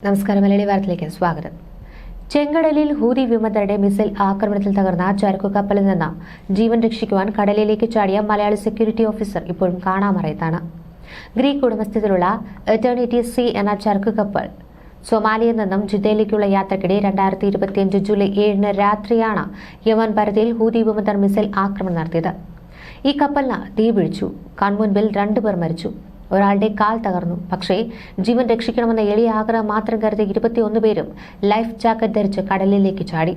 നമസ്കാരം. മലയാളി വാർത്തയിലേക്ക് സ്വാഗതം. ചെങ്കടലിൽ ഹൂതി വിമതരുടെ മിസൈൽ ആക്രമണത്തിൽ തകർന്ന ചരക്കു കപ്പലിൽ നിന്ന് ജീവൻ രക്ഷിക്കുവാൻ കടലിലേക്ക് ചാടിയ മലയാളി സെക്യൂരിറ്റി ഓഫീസർ ഇപ്പോഴും കാണാമറയത്താണ്. ഗ്രീക്ക് ഉടമസ്ഥതയിലുള്ള എറ്റേണിറ്റി സി എന്ന ചരക്കു കപ്പൽ സൊമാലിയിൽ നിന്നും ജിദ്ദയിലേക്കുള്ള യാത്രക്കിടെ 2025 ജൂലൈ 7 രാത്രിയാണ് യമൻ പരിധിയിൽ ഹൂതി വിമതർ മിസൈൽ ആക്രമണം നടത്തിയത്. ഈ കപ്പലിന് തീപിടിച്ചു. കൺമുൻപിൽ 2 പേർ മരിച്ചു. ഒരാളുടെ കാൽ തകർന്നു. പക്ഷേ ജീവൻ രക്ഷിക്കണമെന്ന എളിയ ആഗ്രഹം മാത്രം കരുതി 21 പേരും ലൈഫ് ജാക്കറ്റ് ധരിച്ച് കടലിലേക്ക് ചാടി.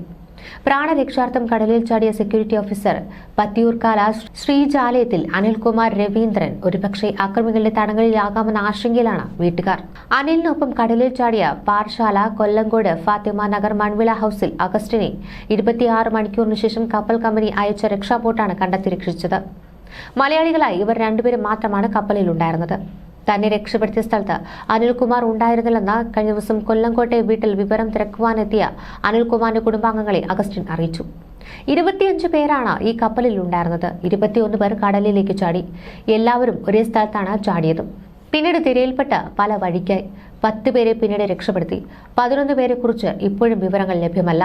പ്രാണരക്ഷാർത്ഥം കടലിൽ ചാടിയ സെക്യൂരിറ്റി ഓഫീസർ പത്തിയൂർക്കാല ശ്രീജാലയത്തിൽ അനിൽകുമാർ രവീന്ദ്രൻ ഒരുപക്ഷെ അക്രമികളുടെ തടങ്കലിലാകാമെന്ന ആശങ്കയിലാണ് വീട്ടുകാർ. അനിലിനൊപ്പം കടലിൽ ചാടിയ പാറശാല കൊല്ലങ്കോട് ഫാത്തിമ നഗർ മൺവിള ഹൌസിൽ അഗസ്റ്റിനെ 26 മണിക്കൂറിനു ശേഷം കപ്പൽ കമ്പനി അയച്ച രക്ഷാബോട്ടാണ് കണ്ടെത്തി രക്ഷിച്ചത്. മലയാളികളായി ഇവർ 2 പേരും മാത്രമാണ് കപ്പലിലുണ്ടായിരുന്നത്. തന്നെ രക്ഷപ്പെടുത്തിയ സ്ഥലത്ത് അനിൽകുമാർ ഉണ്ടായിരുന്നില്ലെന്ന് കഴിഞ്ഞ ദിവസം കൊല്ലങ്കോട്ടെ വീട്ടിൽ വിവരം തിരക്കുവാനെത്തിയ അനിൽകുമാറിന്റെ കുടുംബാംഗങ്ങളെ അഗസ്റ്റിൻ അറിയിച്ചു. 25 പേരാണ് ഈ കപ്പലിൽ ഉണ്ടായിരുന്നത്. 21 പേർ കടലിലേക്ക് ചാടി. എല്ലാവരും ഒരേ സ്ഥലത്താണ് ചാടിയത്. പിന്നീട് തിരയിൽപ്പെട്ട പല വഴിക്കായി 10 പേരെ പിന്നീട് രക്ഷപ്പെടുത്തി. 11 പേരെ കുറിച്ച് ഇപ്പോഴും വിവരങ്ങൾ ലഭ്യമല്ല.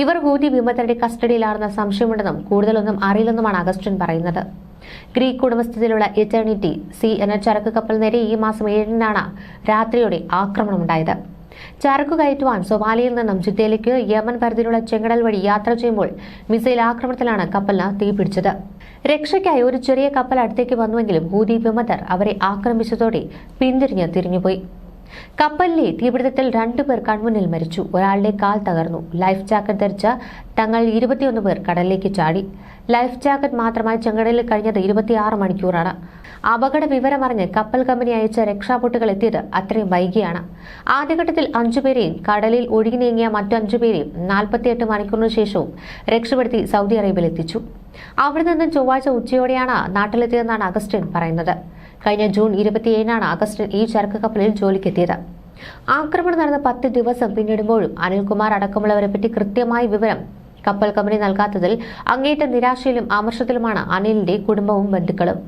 ഇവർ ഹൂതി വിമതരുടെ കസ്റ്റഡിയിലാണെന്ന സംശയമുണ്ടെന്നും കൂടുതലൊന്നും അറിയില്ലെന്നുമാണ് അഗസ്റ്റിൻ പറയുന്നത്. ഗ്രീക്ക് ഉടമസ്ഥതയിലുള്ള എറ്റേണിറ്റി സി എന്ന ചരക്ക് കപ്പൽ നേരെ ഈ മാസം 7 രാത്രിയോടെ ആക്രമണമുണ്ടായത്. ചരക്കു കയറ്റുവാൻ സൊമാലിയിൽ നിന്നും ജിദ്ദയിലേക്ക് യമൻ പരിധിയിലുള്ള ചെങ്കടൽ വഴി യാത്ര ചെയ്യുമ്പോൾ മിസൈൽ ആക്രമണത്തിലാണ് കപ്പലിന് തീപിടിച്ചത്. രക്ഷയ്ക്കായി ഒരു ചെറിയ കപ്പൽ അടുത്തേക്ക് വന്നുവെങ്കിലും ഹൂതി വിമതർ അവരെ ആക്രമിച്ചതോടെ തിരിഞ്ഞുപോയി. കപ്പലിലെ തീപിടുത്തത്തിൽ 2 പേർ കൺമുന്നിൽ മരിച്ചു. ഒരാളുടെ കാൽ തകർന്നു. ലൈഫ് ജാക്കറ്റ് ധരിച്ച തങ്ങൾ 21 പേർ കടലിലേക്ക് ചാടി. ലൈഫ് ജാക്കറ്റ് മാത്രമായി ചെങ്കടലിൽ കഴിഞ്ഞത് 26 മണിക്കൂറാണ്. അപകട വിവരമറിഞ്ഞ് കപ്പൽ കമ്പനി അയച്ച രക്ഷാബോട്ടുകൾ എത്തിയത് അത്രയും വൈകിയാണ്. ആദ്യഘട്ടത്തിൽ 5 പേരെയും കടലിൽ ഒഴുകി നീങ്ങിയ മറ്റു 5 പേരെയും 48 മണിക്കൂറിനു ശേഷവും രക്ഷപ്പെടുത്തി സൗദി അറേബ്യയിൽ എത്തിച്ചു. അവിടെ നിന്നും ചൊവ്വാഴ്ച ഉച്ചയോടെയാണ് നാട്ടിലെത്തിയതെന്നാണ് അഗസ്റ്റിൻ പറയുന്നത്. കഴിഞ്ഞ ജൂൺ 27 അഗസ്റ്റിൻ ഈ ചരക്ക് കപ്പലിൽ ജോലിക്കെത്തിയത്. ആക്രമണം നടന്ന 10 ദിവസം പിന്നിടുമ്പോഴും അനിൽകുമാർ അടക്കമുള്ളവരെ പറ്റി കൃത്യമായ വിവരം കപ്പൽ കമ്പനി നൽകാത്തതിൽ അങ്ങേറ്റ നിരാശയിലും അമർഷത്തിലുമാണ് അനിലിന്റെ കുടുംബവും ബന്ധുക്കളും.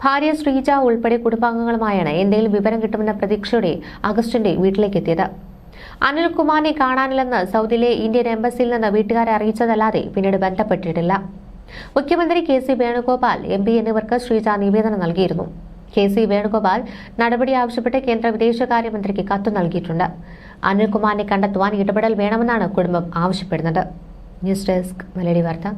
ഭാര്യ ശ്രീജ ഉൾപ്പെടെ കുടുംബാംഗങ്ങളുമായാണ് എന്തെങ്കിലും വിവരം കിട്ടുമെന്ന പ്രതീക്ഷയോടെ അഗസ്റ്റിന്റെ വീട്ടിലേക്ക് എത്തിയത്. അനിൽകുമാറിനെ കാണാനില്ലെന്ന് സൗദിയിലെ ഇന്ത്യൻ എംബസിയിൽ നിന്ന് വീട്ടുകാരെ അറിയിച്ചതല്ലാതെ പിന്നീട് ബന്ധപ്പെട്ടിട്ടില്ല. മുഖ്യമന്ത്രി KC വേണുഗോപാൽ MP എന്നിവർക്ക് ശ്രീജ നിവേദനം നൽകിയിരുന്നു. KC വേണുഗോപാൽ നടപടി ആവശ്യപ്പെട്ട് കേന്ദ്ര വിദേശകാര്യമന്ത്രിക്ക് കത്ത് നൽകിയിട്ടുണ്ട്. അനിൽകുമാറിനെ കണ്ടെത്തുവാൻ ഇടപെടൽ വേണമെന്നാണ് കുടുംബം ആവശ്യപ്പെടുന്നത്. ന്യൂസ് ഡെസ്ക് മലയാളി വാർത്ത.